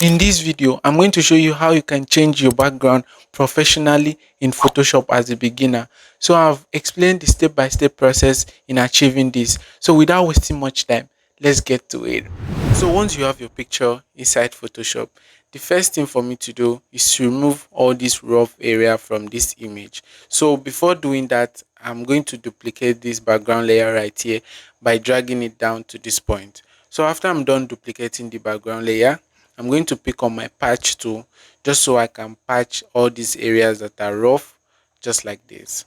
In this video, I'm going to show you how you can change your background professionally in Photoshop as a beginner. So I've explained the step-by-step process in achieving this. So without wasting much time, let's get to it. So once you have your picture inside Photoshop, the first thing for me to do is to remove all this rough area from this image. So before doing that, I'm going to duplicate this background layer right here by dragging it down to this point. So after I'm done duplicating the background layer, I'm going to pick on my patch tool just so I can patch all these areas that are rough just like this.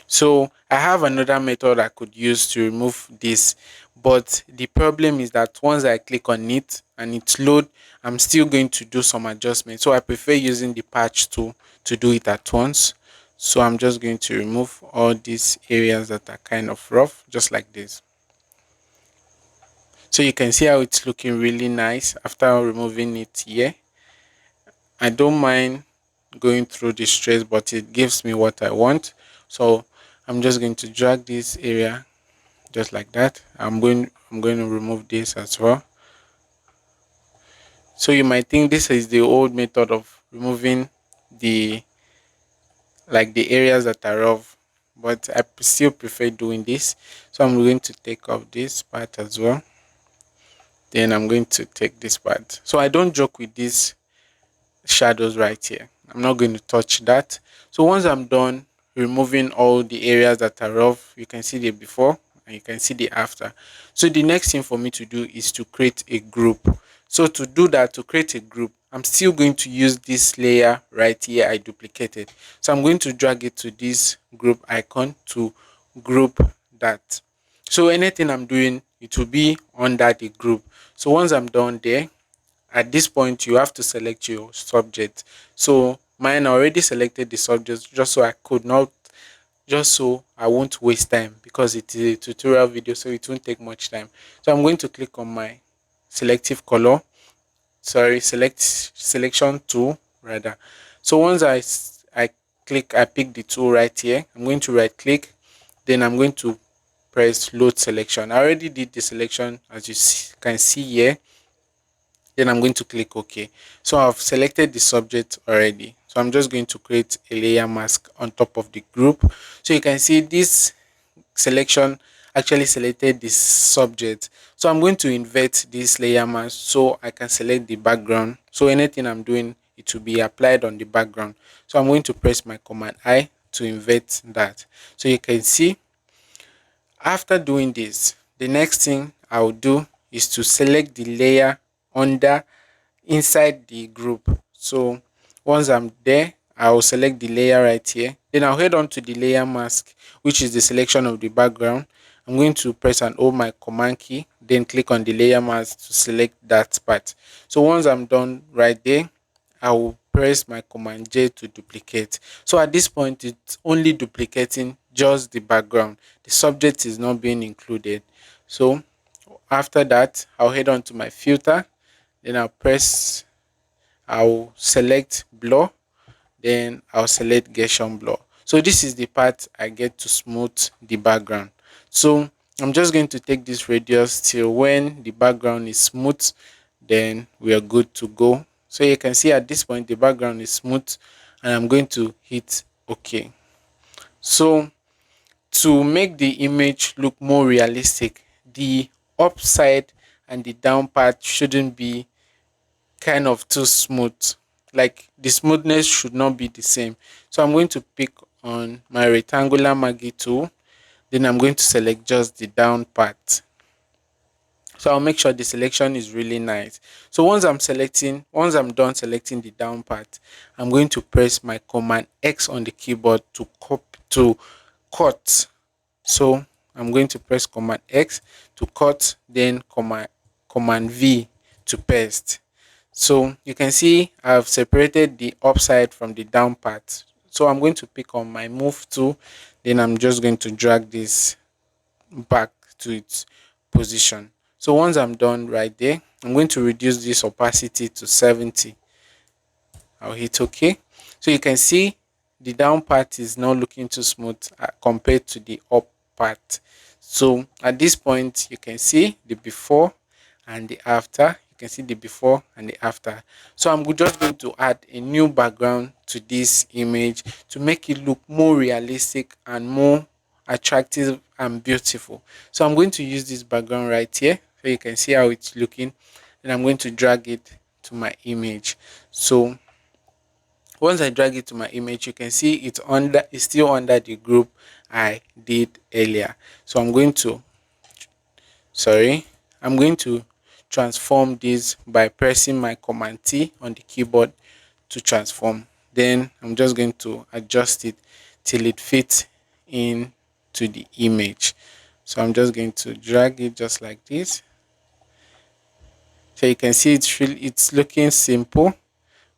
So I have another method I could use to remove this, but the problem is that once I click on it and it's load, I'm still going to do some adjustments. So I prefer using the patch tool to do it at once. So I'm just going to remove all these areas that are kind of rough just like this. So you can see how it's looking really nice after removing it here. I don't mind going through the stress, but it gives me what I want. So I'm just going to drag this area just like that. I'm going to remove this as well. So you might think this is the old method of removing the the areas that are rough, but still prefer doing this. So I'm going to take off this part as well. Then I'm going to take this part. So I don't joke with these shadows right here. I'm not going to touch that. So once I'm done removing all the areas that are rough, you can see the before and you can see the after. So the next thing for me to do is to create a group. So to do that, to create a group, I'm still going to use this layer right here I duplicated. So I'm going to drag it to this group icon to group that. So anything I'm doing, it will be under the group. So once I'm done there, at this point you have to select your subject. So mine, I already selected the subject just so I could not just so I won't waste time because it is a tutorial video, so it won't take much time. So I'm going to click on my selective color, sorry, selection tool rather. So once I click, I pick the tool right here, I'm going to right click, then I'm going to press load selection. I already did the selection as you can see here. Then I'm going to click OK. So I've selected the subject already. So I'm just going to create a layer mask on top of the group. So you can see this selection actually selected this subject. So I'm going to invert this layer mask so I can select the background. So anything I'm doing, it will be applied on the background. So I'm going to press my command I to invert that. So you can see after doing this, the next thing I'll do is to select the layer under inside the group. So once I'm there, I'll select the layer right here. Then I'll head on to the layer mask, which is the selection of the background. I'm going to press and hold my command key, then click on the layer mask to select that part. So once I'm done right there, I will press my command J to duplicate. So at this point, it's only duplicating just the background. The subject is not being included. So after that, I'll head on to my filter, then I'll select blur, then I'll select Gaussian blur. So this is the part I get to smooth the background. So I'm just going to take this radius till when the background is smooth, then we are good to go. So you can see at this point the background is smooth and I'm going to hit OK. So to make the image look more realistic, the upside and the down part shouldn't be kind of too smooth. Like the smoothness should not be the same. So I'm going to pick on my rectangular Maggi tool. Then I'm going to select just the down part. So I'll make sure the selection is really nice. So once I'm done selecting the down part, I'm going to press my command X on the keyboard to cut. So I'm going to press command X to cut, then command V to paste. So you can see I've separated the upside from the down part. So I'm going to pick on my move tool, then I'm just going to drag this back to its position. So once I'm done right there, I'm going to reduce this opacity to 70. I'll hit OK. So you can see the down part is not looking too smooth compared to the up part. So at this point, you can see the before and the after. You can see the before and the after. So I'm just going to add a new background to this image to make it look more realistic and more attractive and beautiful. So I'm going to use this background right here so you can see how it's looking. And I'm going to drag it to my image. So once I drag it to my image, you can see it's still under the group I did earlier. So sorry, I'm going to transform this by pressing my Command T on the keyboard to transform. Then I'm just going to adjust it till it fits in to the image. So I'm just going to drag it just like this. So you can see it's looking simple,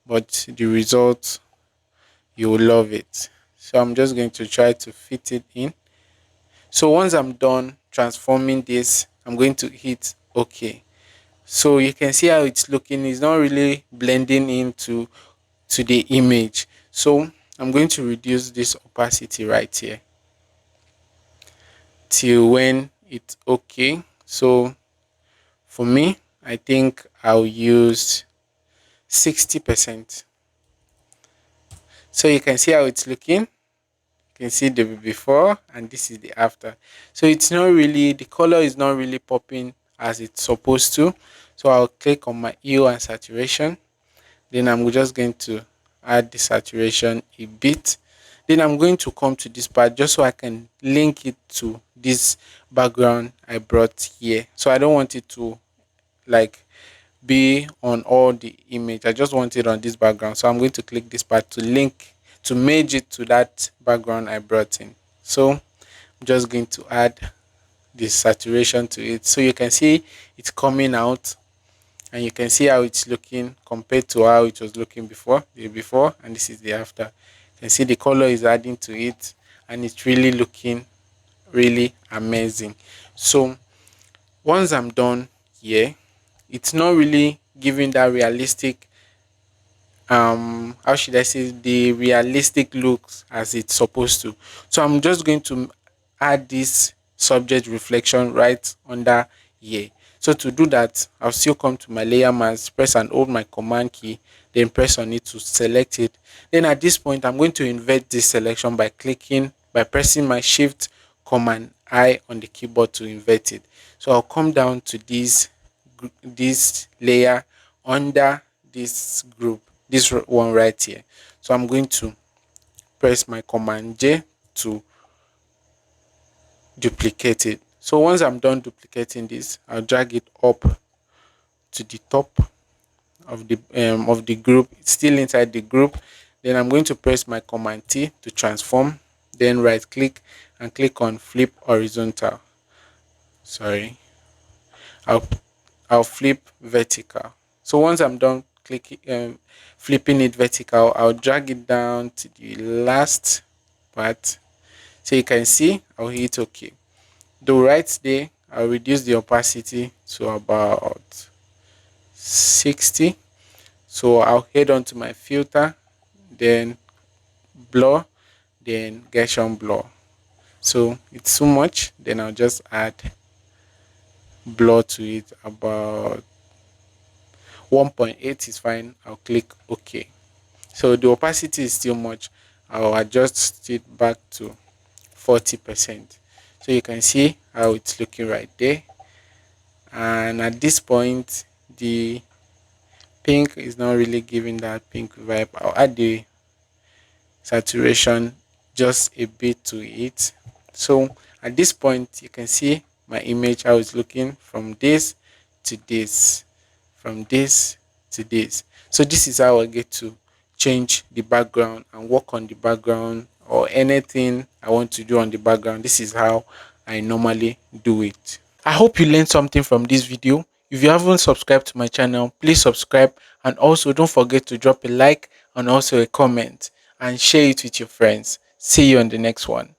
but the result, you will love it. So I'm just going to try to fit it in. So once I'm done transforming this, I'm going to hit OK. So you can see how it's looking. It's not really blending into the image. So I'm going to reduce this opacity right here till when it's okay. So for me, I think I'll use 60%. So you can see how it's looking. You can see the before and this is the after. So it's not really, the color is not really popping as it's supposed to. So I'll click on my hue and saturation. Then I'm just going to add the saturation a bit. Then I'm going to come to this part just so I can link it to this background I brought here. So I don't want it to like be on all the image. I just want it on this background. So I'm going to click this part to link, to merge it to that background I brought in. So I'm just going to add the saturation to it. So you can see it's coming out and you can see how it's looking compared to how it was looking before, the before, and this is the after. You can see the color is adding to it and it's really looking really amazing. So once I'm done here, it's not really giving that realistic, how should I say, the realistic looks as it's supposed to. So I'm just going to add this subject reflection right under here. So to do that, I'll still come to my layer mask, press and hold my command key, then press on it to select it. Then at this point, I'm going to invert this selection by pressing my shift command I on the keyboard to invert it. So I'll come down to this layer under this group, this one right here. So I'm going to press my command J to duplicate it. So once I'm done duplicating this, I'll drag it up to the top of the group. It's still inside the group. Then I'm going to press my command T to transform, then right click and click on flip horizontal. Sorry. I'll I'll flip vertical. So once I'm done flipping it vertical, I'll drag it down to the last part. So you can see I'll hit OK. Though right there, I'll reduce the opacity to about 60. So I'll head on to my filter, then blur, then Gaussian blur. So it's too much, then I'll just add blur to it. About 1.8 is fine. I'll click OK. So the opacity is still much. I'll adjust it back to 40%. So you can see how it's looking right there. And at this point, the pink is not really giving that pink vibe. I'll add the saturation just a bit to it. So at this point, you can see my image how it's looking from this to this, from this to this. So this is how I get to change the background and work on the background or anything I want to do on the background. This is how I normally do it. I hope you learned something from this video. If you haven't subscribed to my channel, please subscribe, and also don't forget to drop a like and also a comment and share it with your friends. See you on the next one.